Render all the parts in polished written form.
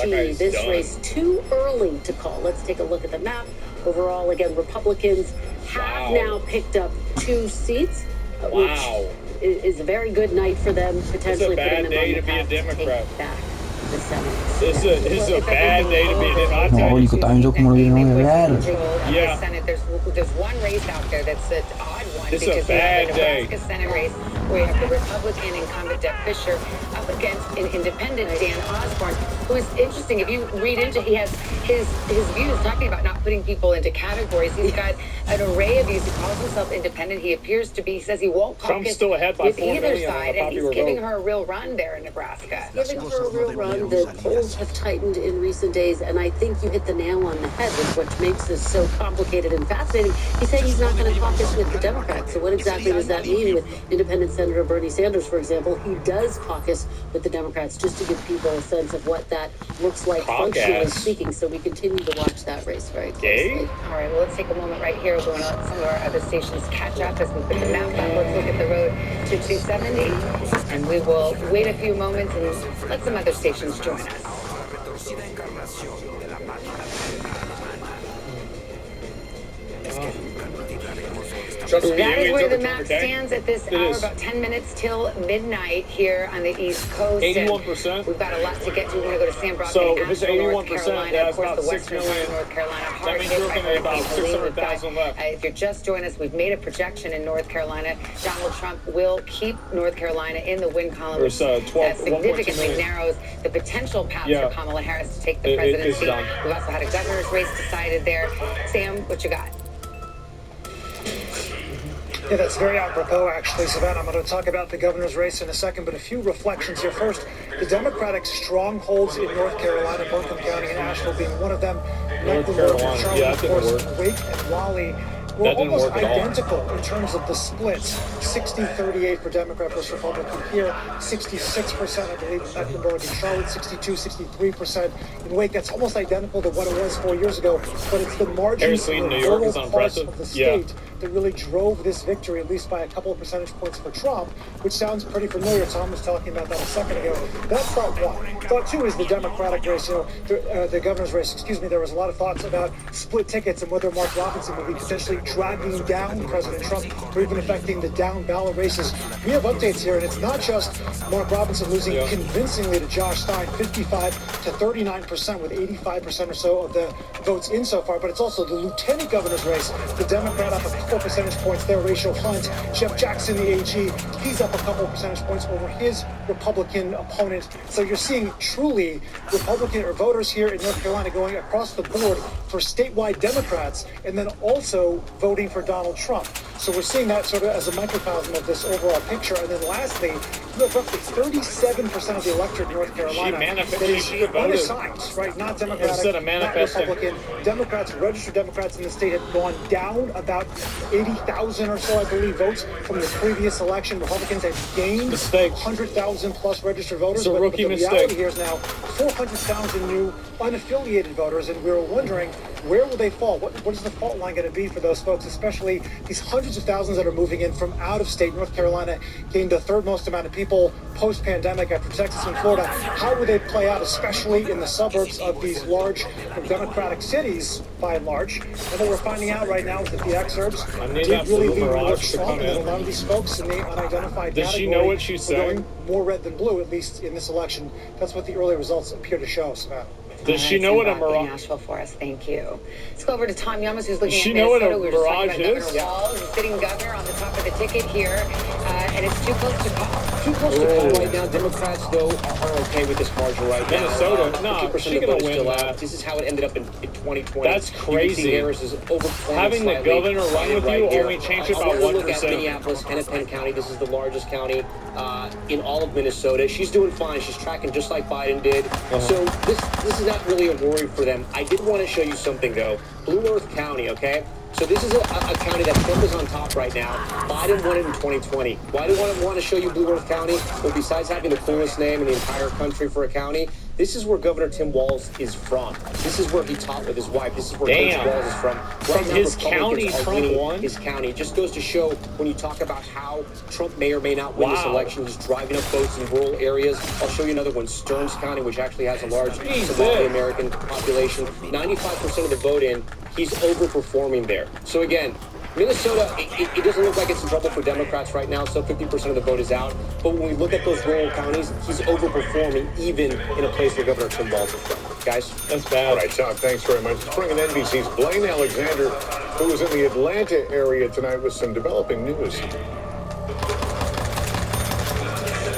AG. This race too early to call. Let's take a look at the map. Overall, again, Republicans have now picked up 2 seats, which is a very good night for them, potentially putting them on the path to take back the Senate. This is a bad day to be a Democrat. Mogolico también yo como lo vieron ver. Yeah. There's one race out there that's an odd one. It's a bad day. Nebraska Senate race where you have the Republican incumbent Deb Fischer up against an independent Dan Osborne, who is interesting. If you read into, he has his views talking about not putting people into categories. He's got an array of views. He calls himself independent. He appears to be. He says he won't caucus still ahead by with 4 either million side, and he's giving her a real run there in Nebraska. Giving her a real run. The polls have tightened in recent days, and I think you hit the nail on the head with what makes this so complicated and fascinating. He said he's not going to caucus with the Democrats. So what exactly does that mean with independent Senator Bernie Sanders, for example? He does caucus with the Democrats, just to give people a sense of what that looks like functionally speaking. So we continue to watch that race very closely. All right, well, let's take a moment right here. We're going to let some of our other stations catch up as we put the map up. Let's look at the road to 270, and we will wait a few moments and let some other stations join us. That is where the map stands at this hour, about 10 minutes till midnight here on the East Coast. 81%. We've got a lot to get to. We're going to go to San Bronco, so if it's 81%, North Carolina, that's of course, about the 6 western million. part of North Carolina. That means you're looking at about 600,000 left. If you're just joining us, we've made a projection in North Carolina. Donald Trump will keep North Carolina in the win column, which significantly narrows the potential path for Kamala Harris to take the presidency. We've also had a governor's race decided there. Sam, what you got? Yeah, that's very apropos, actually, Savannah. I'm going to talk about the governor's race in a second, but a few reflections here. First, the Democratic strongholds in North Carolina, Markham County and Asheville being one of them. North Carolina, Charlotte, of course, Wake and Raleigh were almost identical in terms of the splits. 60-38 for Democrat versus Republican here. 66%, I believe, in Mecklenburg and Charlotte. 63% in Wake. That's almost identical to what it was 4 years ago, but it's the margins in the rural parts of the state that really drove this victory, at least by a couple of percentage points for Trump, which sounds pretty familiar. Tom was talking about that a second ago. That's thought one. Thought two is the Democratic race, the governor's race, there was a lot of thoughts about split tickets and whether Mark Robinson would be potentially dragging down President Trump or even affecting the down ballot races. We have updates here, and it's not just Mark Robinson losing convincingly to Josh Stein, 55 to 39%, with 85% or so of the votes in so far, but it's also the lieutenant governor's race. The Democrat up a couple percentage points there, Rachel Hunt. Jeff Jackson, the AG, he's up a couple of percentage points over his Republican opponent. So you're seeing truly Republican voters here in North Carolina going across the board for statewide Democrats and then also voting for Donald Trump. So we're seeing that sort of as a microcosm of this overall picture. And then lastly, you have roughly 37% of the electorate in North Carolina that is unassigned, right? Not Democratic, not Republican. Democrats, registered Democrats in the state have gone down about 80,000 or so, I believe, votes from the previous election. Republicans have gained 100,000 plus registered voters. It's a rookie but the reality here is now 400,000 new unaffiliated voters, and we were wondering, where will they fall? What is the fault line going to be for those folks, especially these hundreds of thousands that are moving in from out of state? North Carolina gained the third most amount of people post-pandemic after Texas and Florida. How will they play out, especially in the suburbs of these large Democratic cities, by and large? And what we're finding out right now is that the exurbs did really lean more strong than a lot of these folks in the unidentified category. Does she know what she's saying? More red than blue, at least in this election. That's what the early results appear to show, Savannah. Does she know what a mirage is? Nashville for us, thank you. Let's go over to Tom Yumas, who's looking at Minnesota. Does she know what a mirage is? Governor Walz, sitting governor on the top of the ticket here, and it's too close to call. Too close to call right now. Democrats, though, are okay with this margin right now. Minnesota, no, she's going to win that. This is how it ended up in 2020. That's crazy. Harris is over having the governor run with you only changed it about 1%. Look at Minneapolis, Hennepin County. This is the largest county in all of Minnesota. She's doing fine. She's tracking just like Biden did. So this is not really a worry for them. I did want to show you something, though. Blue Earth County, okay? So this is a county that Trump is on top right now. Biden won it in 2020. Why do I want to show you Blue Earth County? Well, besides having the coolest name in the entire country for a county, This is where Governor Tim Walz is from. This is where he taught with his wife. This is where Coach Walz is from. From his county, Trump won? His county. It just goes to show when you talk about how Trump may or may not win this election, he's driving up votes in rural areas. I'll show you another one, Stearns County, which actually has a large Somali American population. 95% of the vote in, he's overperforming there. So again, Minnesota, it doesn't look like it's in trouble for Democrats right now. So 50% of the vote is out. But when we look at those rural counties, he's overperforming even in a place where Governor Tim Walz is from. Guys, that's bad. All right, Tom, thanks very much. Let's bring in NBC's Blaine Alexander, who was in the Atlanta area tonight with some developing news.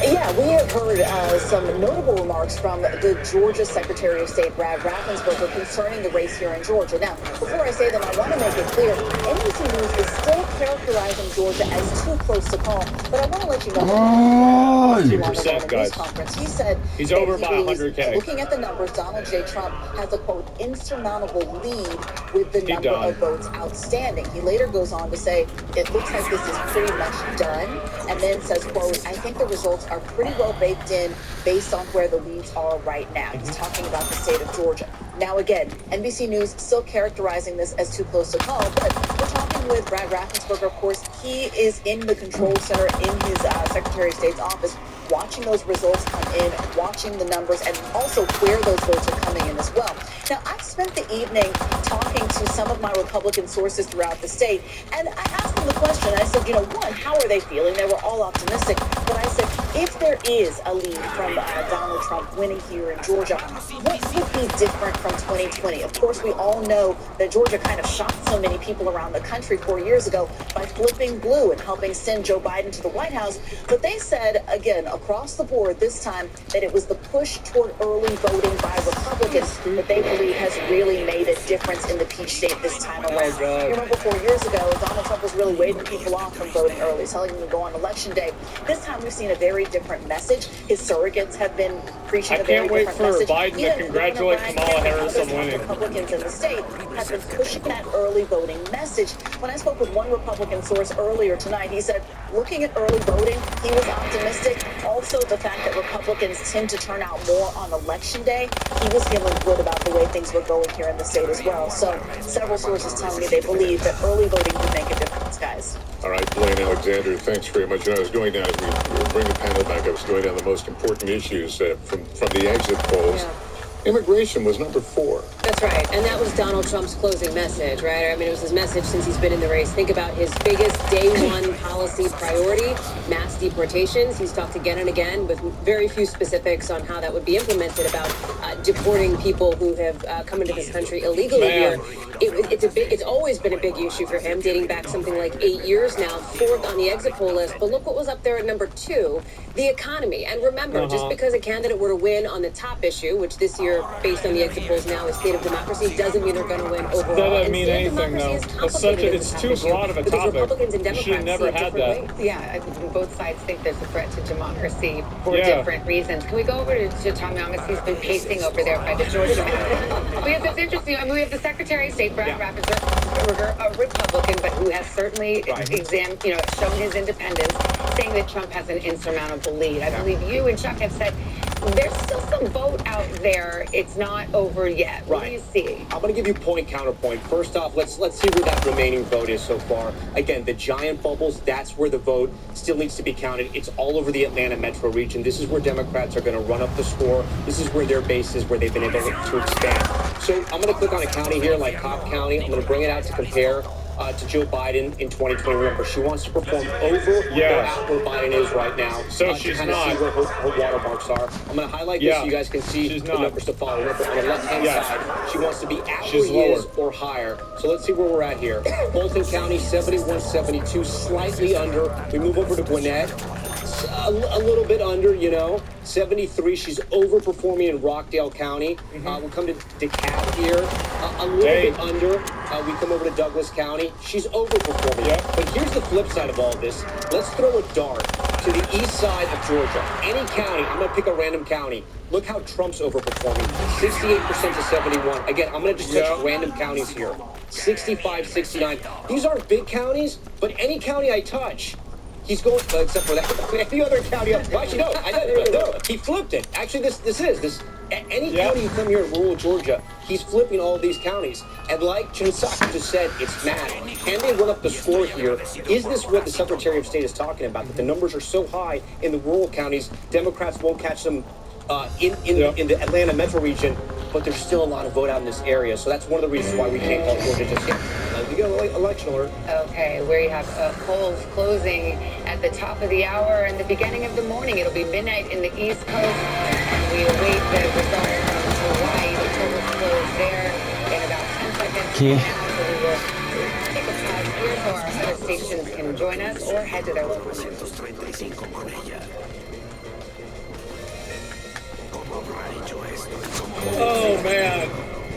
Yeah, we have heard some notable remarks from the Georgia Secretary of State, Brad Raffensperger, concerning the race here in Georgia. Now, before I say that, I want to make it clear, NBC News is still characterizing Georgia as too close to call, but I want to let you know that in the news conference, he said he's over by 100K. Looking at the numbers, Donald J. Trump has a, quote, insurmountable lead with the number of votes outstanding. He later goes on to say, it looks like this is pretty much done, and then says, quote, I think the results are pretty well baked in based on where the leads are right now. He's talking about the state of Georgia. Now, again, NBC News still characterizing this as too close to call, but we're talking with Brad Raffensperger. Of course, he is in the control center in his Secretary of State's office, watching those results come in, watching the numbers, and also where those votes are coming in as well. Now, I've spent the evening talking to some of my Republican sources throughout the state, and I asked them the question. I said, one, how are they feeling? They were all optimistic, but I said, if there is a lead from Donald Trump winning here in Georgia, what would be different from 2020? Of course, we all know that Georgia kind of shocked so many people around the country 4 years ago by flipping blue and helping send Joe Biden to the White House. But they said, again, across the board this time, that it was the push toward early voting by Republicans that they believe has really made a difference in the Peach State this time around. You remember 4 years ago, Donald Trump was really waving people off from voting early, telling them to go on Election Day. This time we've seen a very different message. His surrogates have been preaching a very different message. I can't wait for Biden to congratulate Kamala Harris on winning. Republicans in the state have been pushing that early voting message. When I spoke with one Republican source earlier tonight, he said, looking at early voting, he was optimistic. Also, the fact that Republicans tend to turn out more on Election Day, he was feeling good about the way things were going here in the state as well. So several sources telling me they believe that early voting would make a difference, guys. All right, Blaine Alexander, thanks very much. I was going down, as we bring the panel back, I was going down the most important issues from the exit polls. Yeah. Immigration was number 4. That's right. And that was Donald Trump's closing message, right? I mean, it was his message since he's been in the race. Think about his biggest day one policy priority, mass deportations. He's talked again and again with very few specifics on how that would be implemented about deporting people who have come into this country illegally here. It's always been a big issue for him, dating back something like 8 years now, 4th on the exit poll list. But look what was up there at number 2, the economy. And remember, just because a candidate were to win on the top issue, which this year, based on the exit polls now, is state of democracy, doesn't mean they're going to win overall. That doesn't mean anything, though. It's too broad of a topic. Republicans and Democrats should have never had that. Yeah, I think both sides think there's a threat to democracy for different reasons. Can we go over to Tom Yamas? He's been pacing over there by the Georgia map. We have this interesting, we have the Secretary of State, Brad Raffensperger, a Republican, but who has certainly shown his independence, saying that Trump has an insurmountable lead. I believe you and Chuck have said there's still some vote out there. It's not over yet. What do you see? I'm going to give you point counterpoint. First off, let's see where that remaining vote is so far. Again, the giant bubbles, that's where the vote still needs to be counted. It's all over the Atlanta metro region. This is where Democrats are going to run up the score. This is where their base is, where they've been able to expand. So I'm going to click on a county here like Cobb County. I'm going to bring it out to compare to Joe Biden in 2020. Remember, she wants to perform over or at where Biden is right now. So she's to kind of see where her watermarks are. I'm going to highlight this so you guys can see the numbers to follow. Remember, on the left-hand side, she wants to be at where he is or higher. So let's see where we're at here. Fulton County, 71-72, slightly under. We move over to Gwinnett. A little bit under, 73. She's overperforming in Rockdale County. We'll come to DeKalb here. A little bit under. We come over to Douglas County. She's overperforming. But here's the flip side of all this. Let's throw a dart to the east side of Georgia. Any county. I'm going to pick a random county. Look how Trump's overperforming. 68% to 71. Again, I'm going to just touch random counties here. 65, 69. These aren't big counties, but any county I touch, he's going, except for that, any other county. Actually, no, he flipped it. Actually, this Any county you come here in rural Georgia, he's flipping all of these counties. And like Jen Psaki just said, it's math. Can they run up the score here? Is this what the Secretary of State is talking about? That the numbers are so high in the rural counties, Democrats won't catch them in the Atlanta metro region, but there's still a lot of vote out in this area. So that's one of the reasons why we can't call Georgia just yet. We get an election alert. Okay, where you have polls closing at the top of the hour and the beginning of the morning. It'll be midnight in the East Coast. And we await the results from Hawaii. The polls close there in about 10 seconds. Okay. Now, so we will take a pause here so our other stations can join us or head to their local news. Oh, man.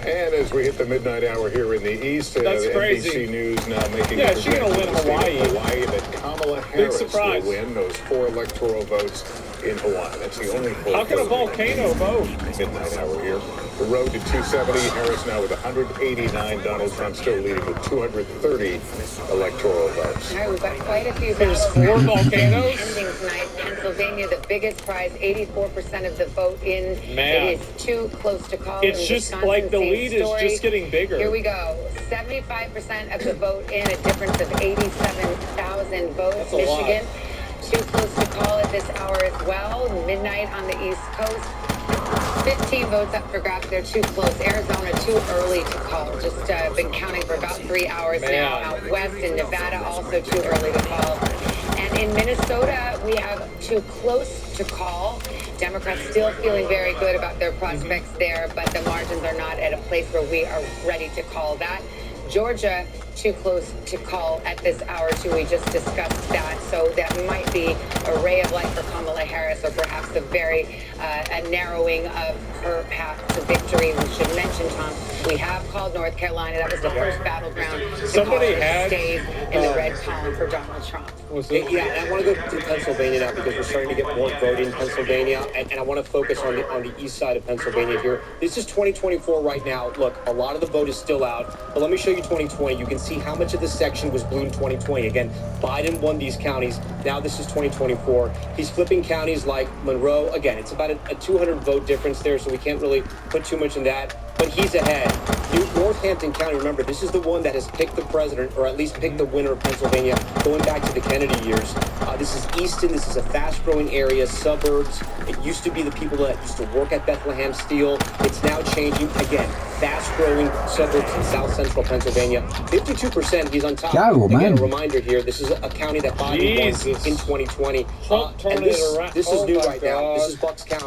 And as we hit the midnight hour here in the East, That's crazy. NBC News now making Yeah, she's gonna win Hawaii. Hawaii that Kamala Harris surprise. will win those 4 electoral votes in Hawaii. That's the only full How can a vote. volcano vote? Midnight hour here. The road to 270. Harris now with 189. Donald Trump still leading with 230 electoral votes. All right, we've got quite a few There's battles 4 volcanoes? ending tonight. Pennsylvania, the biggest prize, 84% of the vote in. Man. It is too close to call. It's In just Wisconsin, like the same lead is story. just getting bigger. Here we go. 75% of the vote in, a difference of 87,000 votes. That's a lot. Michigan, too close to call at this hour as well. Midnight on the East Coast. 15 votes up for grabs. They're too close. Arizona, too early to call. Just been counting for about 3 hours now. Out west in Nevada, also too early to call. And in Minnesota, we have too close to call. Democrats still feeling very good about their prospects there, but the margins are not at a place where we are ready to call that. Georgia, too close to call at this hour, too. We just discussed that. So that might be a ray of light for Kamala Harris, or perhaps a narrowing of her path to victory. We should mention, Tom, we have called North Carolina. That was the first battleground. Somebody had stayed in the red column for Donald Trump. Yeah, and I want to go to Pennsylvania now because we're starting to get more voting in Pennsylvania, and I want to focus on the east side of Pennsylvania here. This is 2024 right now. Look, a lot of the vote is still out, but let me show you 2020. You can see how much of this section was blue in 2020. Again, Biden won these counties. Now this is 2024. He's flipping counties like Monroe. Again, it's about a 200 vote difference there, so we can't really put too much in that. But he's ahead. Northampton County, remember, this is the one that has picked the president, or at least picked the winner of Pennsylvania, going back to the Kennedy years. This is Easton. This is a fast-growing area, suburbs. It used to be the people that used to work at Bethlehem Steel. It's now changing. Again, fast-growing suburbs in south-central Pennsylvania. 52%, he's on top. ¿Qué hago, Again, man? a reminder here, this is a county that Biden won Jesus. in 2020. Trump turned and this it around. is Oh new my right now. God. This is Bucks County.